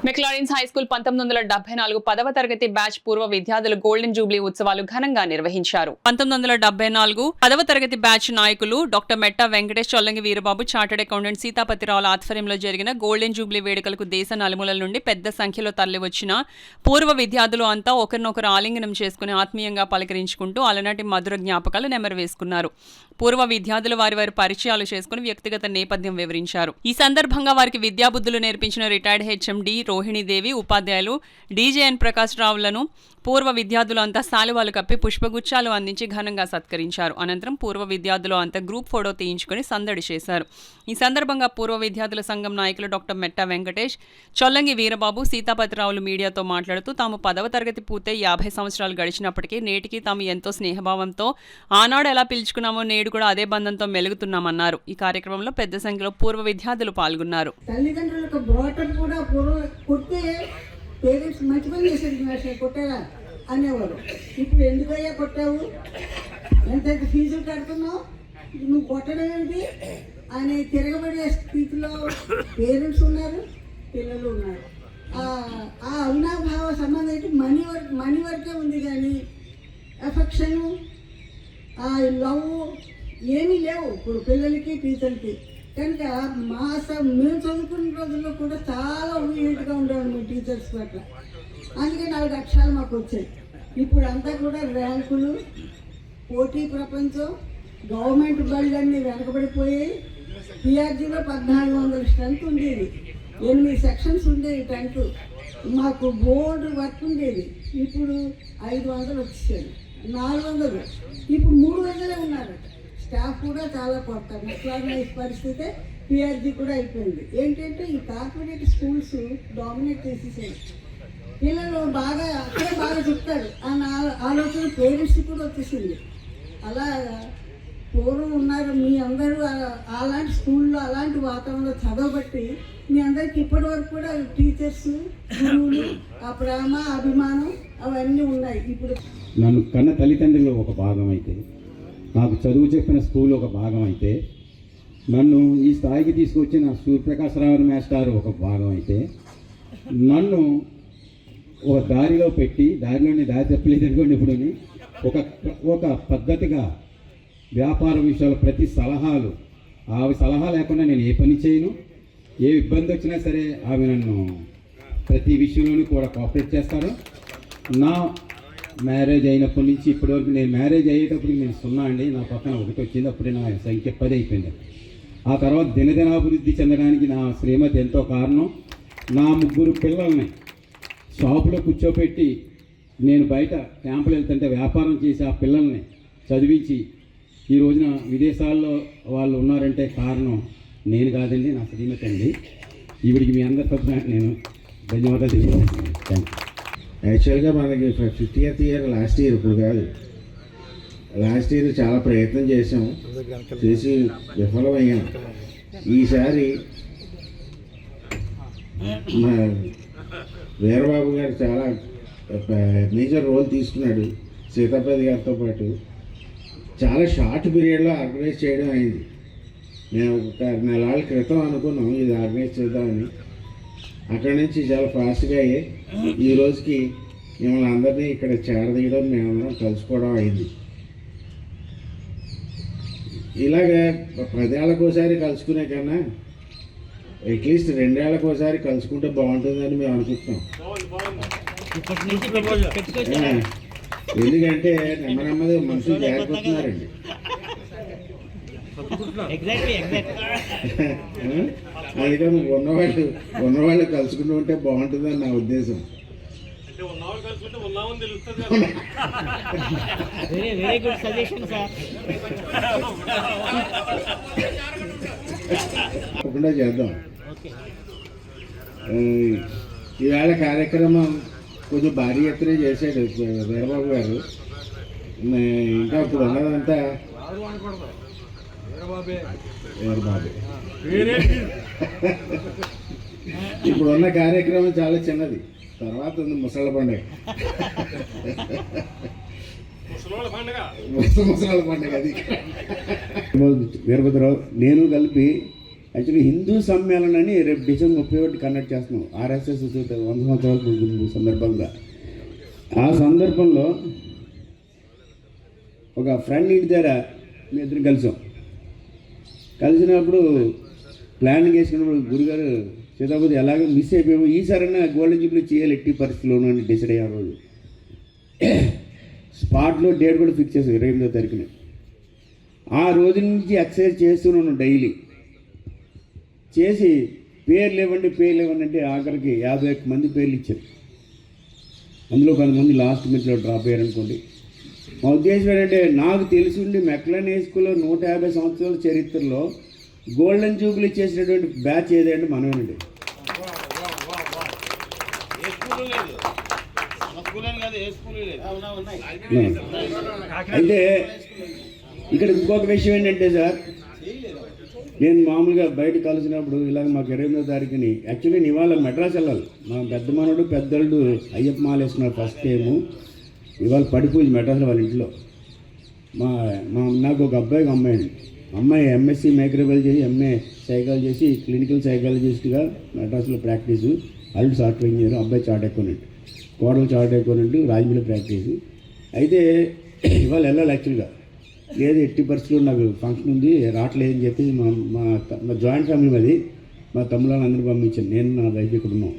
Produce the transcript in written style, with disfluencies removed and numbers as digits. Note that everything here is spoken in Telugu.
మెక్లారెన్స్ హై స్కూల్ 1974 10వ తరగతి బ్యాచ్ పూర్వ విద్యార్థులు గోల్డెన్ జూబ్లీ ఉత్సవాలు ఘనంగా నిర్వహించారు. 1974 10వ తరగతి బ్యాచ్ నాయకులు doctor Metta Venkatesh, Chollangi Veerababu, chartered accountant సీతాపతిరావుల ఆధ్వర్యంలో జరిగిన గోల్డెన్ జూబ్లీ వేడుకలకు దేశ నలుమూలల నుండి పెద్ద సంఖ్యలో తరలివచ్చిన పూర్వ విద్యార్థులు అంతా ఒకరినొకరు ఆలింగనం చేసుకుని ఆత్మీయంగా పలకరించుకుంటూ అలనాటి మధుర జ్ఞాపకాలు నెమరవేసుకున్నారు. పూర్వ విద్యార్థులు వారి పరిచయాలు చేసుకుని వ్యక్తిగత నేపథ్యం వివరించారు. ఈ సందర్భంగా వారికి విద్యాబుద్ధులు నేర్పించిన రిటైర్డ్ హెచ్ఎండి రోహిణీదేవి, ఉపాధ్యాయులు డీజేఎన్ ప్రకాష్ రావులను పూర్వ విద్యార్థులు అంతా శాలువాలు కప్పి పుష్పగుచ్చాలు అందించి ఘనంగా సత్కరించారు. అనంతరం పూర్వ విద్యార్థులు అంతా గ్రూప్ ఫోటో తీయించుకుని సందడి చేశారు. ఈ సందర్భంగా పూర్వ విద్యార్థుల సంఘం నాయకులు డాక్టర్ మెట్టా వెంకటేష్, చొల్లంగి వీరబాబు, సీతాపతిరావులు మీడియాతో మాట్లాడుతూ తాము 10వ తరగతి పూర్తయి 50 సంవత్సరాలు గడిచినప్పటికీ నేటికి తాము ఎంతో స్నేహభావంతో ఆనాడు ఎలా పిలుచుకున్నామో నేడు కూడా అదే బంధంతో మెలుగుతున్నామన్నారు. ఈ కార్యక్రమంలో పెద్ద సంఖ్యలో పూర్వ విద్యార్థులు పాల్గొన్నారు. తల్లిదండ్రులకు బ్రోటర్ కూడా కొట్టే పేరెంట్స్ మంచి పని చేసేది, కొట్టారా అనేవారు. ఇప్పుడు ఎందుకయ్యా కొట్టావు, ఎంత ఫీజులు కడుతున్నావు, నువ్వు కొట్టడం ఏంటి అని తిరగబడే స్థితిలో పేరెంట్స్ ఉన్నారు, పిల్లలు ఉన్నారు. ఆ అవినాభావ సంబంధం ఏంటి మనీ వరకే ఉంది, కానీ ఎఫెక్షను, లవ్ ఏమీ లేవు ఇప్పుడు పిల్లలకి టీచర్కి. కనుక మేము చదువుకున్న రోజుల్లో కూడా చాలా ఊహింట్గా ఉండేవాడు మీ టీచర్స్ పట్ల. అందుకే 4 అక్షరాలు మాకు వచ్చాయి. ఇప్పుడు అంతా కూడా ర్యాంకులు, పోటీ ప్రపంచం, గవర్నమెంట్ బళ్ళన్నీ వెనకబడిపోయాయి. పిఆర్జీలో 1400 స్ట్రెంత్ ఉండేది, 8 సెక్షన్స్ ఉండేవి 10th. మాకు బోర్డు వర్క్ ఉండేది. ఇప్పుడు 500 వచ్చేసారు, 400, ఇప్పుడు 300 ఉన్నారు. స్టాఫ్ కూడా చాలా కొత్త మెక్లారెన్స్ పరిస్థితే పిఆర్జీ కూడా అయిపోయింది. ఏంటంటే ఈ కార్పొరేట్ స్కూల్స్ డామినేట్ చేసేసాయి. పిల్లలు అక్కడే బాగా చెప్తారు అన్న ఆలోచన పేరెంట్స్ కూడా వచ్చేసింది. అలా పూర్వం ఉన్నారు మీ అందరూ అలాంటి స్కూల్లో అలాంటి వాతావరణంలో చదవబట్టి మీ అందరికి ఇప్పటి వరకు కూడా టీచర్స్, గురువులు, ఆ ప్రేమ, అభిమానం అవన్నీ ఉన్నాయి. ఇప్పుడు నన్ను కన్న తల్లిదండ్రులు ఒక భాగం అయితే, నాకు చదువు చెప్పిన స్కూల్ ఒక భాగం అయితే, నన్ను ఈ స్థాయికి తీసుకొచ్చిన సూర్యప్రకాశరావు మాస్టర్ ఒక భాగం అయితే, నన్ను ఒక దారిలో పెట్టి దారిలోని దారి తప్పలేదు అనుకోండి. ఇప్పుడు ఒక పద్ధతిగా వ్యాపార విషయాలు ప్రతి సలహాలు, ఆమె సలహా లేకుండా నేను ఏ పని చేయను. ఏ ఇబ్బంది వచ్చినా సరే ఆమె నన్ను ప్రతి విషయంలోనూ కూడా కోఆపరేట్ చేస్తారు. నా మ్యారేజ్ అయినప్పటి నుంచి ఇప్పటివరకు, నేను మ్యారేజ్ అయ్యేటప్పటికి నేను 0 అండి, నా పక్కన 1 వచ్చింది. అప్పుడే నా సంఖ్య 10 అయిపోయింది. ఆ తర్వాత దినదినాభివృద్ధి చెందడానికి నా శ్రీమతి ఎంతో కారణం. నా 3 పిల్లల్ని షాపులో కూర్చోపెట్టి నేను బయట క్యాంపులు వెళ్తుంటే వ్యాపారం చేసి ఆ పిల్లల్ని చదివించి ఈ రోజున విదేశాల్లో వాళ్ళు ఉన్నారంటే కారణం నేను కాదండి, నా శ్రీమతి అండి. ఈవిడికి మీ అందరి తరఫున నేను ధన్యవాదాలు తెలియజేస్తున్నాను. Thank you. యాక్చువల్గా మనకి 50th ఇయర్ లాస్ట్ ఇయర్, ఇప్పుడు కాదు, లాస్ట్ ఇయర్ చాలా ప్రయత్నం చేసి విఫలమయ్యాం. ఈసారి మా వీరబాబు గారు చాలా మేజర్ రోల్ తీసుకున్నాడు. సీతాపతి గారితో పాటు చాలా షార్ట్ పీరియడ్లో ఆర్గనైజ్ చేయడం అయింది. మేము ఒక 4 నెలల క్రితం అనుకున్నాం ఇది ఆర్గనైజ్ చేద్దామని. అక్కడి నుంచి చాలా ఫాస్ట్గా అయ్యి ఈ రోజుకి మిమ్మల్ని అందరినీ ఇక్కడ చేరదీయడం, మేమందరం కలుసుకోవడం అయింది. ఇలాగా 10 ఏళ్ళకోసారి కలుసుకునే కన్నా అట్లీస్ట్ 2 ఏళ్ళకోసారి కలుసుకుంటే బాగుంటుందని మేము అనుకుంటున్నాం. ఎందుకంటే నెమ్మది మనుషులు జారిపోతున్నారండి. అందుకని ఉన్నవాళ్ళు కలుసుకుంటూ ఉంటే బాగుంటుందని నా ఉద్దేశం. తప్పకుండా చేద్దాం. ఈవేళ కార్యక్రమం కొంచెం భారీ ఎత్తున చేశాడు వీరబాబు గారు. ఇంకా ఇప్పుడు ఉన్నదంతా ఇప్పుడున్న కార్యక్రమం చాలా చిన్నది, తర్వాత ఉంది ముసళ్ళ పండుగ. ముసలాళ్ళ పండుగ అది. వీరభద్రరావు నేను కలిపి యాక్చువల్లీ హిందూ సమ్మేళనాన్ని రేపు డిసెంబర్ 31 కండక్ట్ చేస్తున్నాం. ఆర్ఎస్ఎస్ 100 సంవత్సరాలకు ఉంటుంది సందర్భంగా. ఆ సందర్భంలో ఒక ఫ్రెండ్ ఇంటి దగ్గర మీ ఇద్దరు కలిసినప్పుడు ప్లానింగ్ వేసుకున్నప్పుడు గురుగారు సీతాపతి ఎలాగో మిస్ అయిపోయాము, ఈసారైనా గోల్డెన్ జూబ్లీ చేయాలి ఎట్టి పరిస్థితుల్లోనూ అని డిసైడ్ అయ్యే రోజు స్పాట్లో డేట్ కూడా ఫిక్స్ చేసాం 28వ తారీఖున. ఆ రోజు నుంచి ఎక్సర్సైజ్ చేస్తున్నాను డైలీ. చేసి పేర్లు ఇవ్వండి అంటే ఆఖరికి 51 మంది పేర్లు ఇచ్చారు. అందులో కొంతమంది లాస్ట్ మినిట్లో డ్రాప్ అయ్యారనుకోండి. మా ఉద్దేశం ఏంటంటే, నాకు తెలిసి ఉండి మెక్లెన్ హై స్కూల్లో 150 సంవత్సరాల చరిత్రలో గోల్డెన్ జూబ్లీ చేసినటువంటి బ్యాచ్ ఏదంటే మనమేనండి. అయితే ఇక్కడ ఇంకొక విషయం ఏంటంటే సార్, నేను మామూలుగా బయట కలిసినప్పుడు ఇలాగ మాకు 28వ తారీఖుని యాక్చువల్లీ ఇవాళ మెడ్రాస్ వెళ్ళాలి. మా పెద్ద మనోడు పెద్దోళ్ళు అయ్యప్ప మాల వేసుకున్నారు ఫస్ట్ టైము. ఇవాళ పడిపోయి మెడ్రాస్లో వాళ్ళ ఇంట్లో. నాకు ఒక అబ్బాయి ఒక అమ్మాయి ఎంఎస్సి మైక్రోబయాలజీ చేసి ఎంఏ సైకాలజీ చేసి క్లినికల్ సైకాలజిస్ట్గా మెడ్రాస్లో ప్రాక్టీసు. అల్లుడు సాఫ్ట్వేర్ ఇంజనీర్, అబ్బాయి చార్ట్ అకౌంటెంట్, కోడలు చార్ట్ అకౌంటెంట్, రాజమండ్రి ప్రాక్టీసు. అయితే ఇవాళ వెళ్ళాలి యాక్చువల్గా. లేదు ఎట్టి పరిస్థితుల్లో నాకు ఫంక్షన్ ఉంది రావట్లేదని చెప్పి మా జాయింట్ ఫ్యామిలీ మాది, మా తమ్ముళ్ళని అందరూ పంపించాను. నేను నా వైఫ్ ఇక్కడ ఉన్నాం.